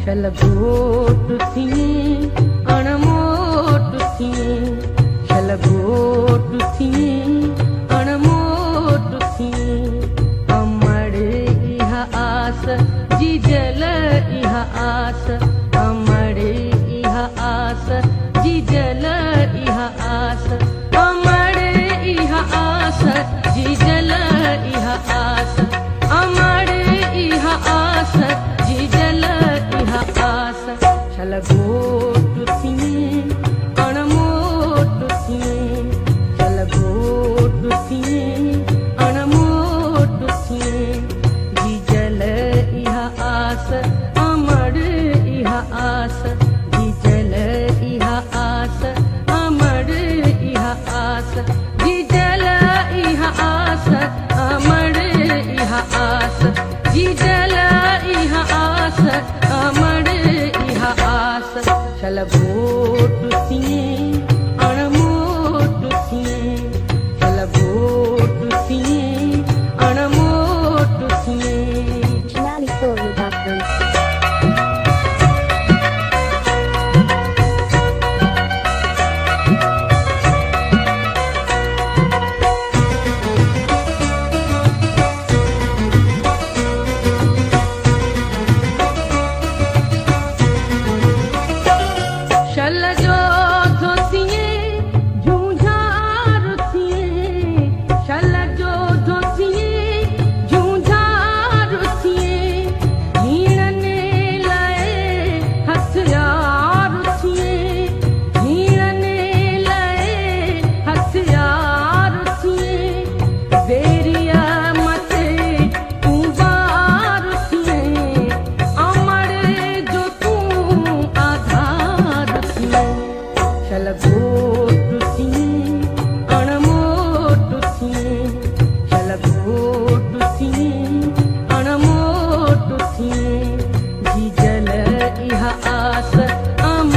छलगोट थी अणमोट थी छलगोट थी अणमोट थी अमड़ इह आस जी जल इह आस अमड़ इह आस जी जल इह आस अमड़ इह आस जी जल इह आस अमड़ इह आस जी जल इह आस छलगोट थी अणमोट थी छलगोट थी अणमोट थी जी जल इह आस अमड़ इह आस जी जल इह आस अमड़ इह आस जी जल इह आस अमड़ इह आस जी जल इह आस अमड़ इह आस छलगोट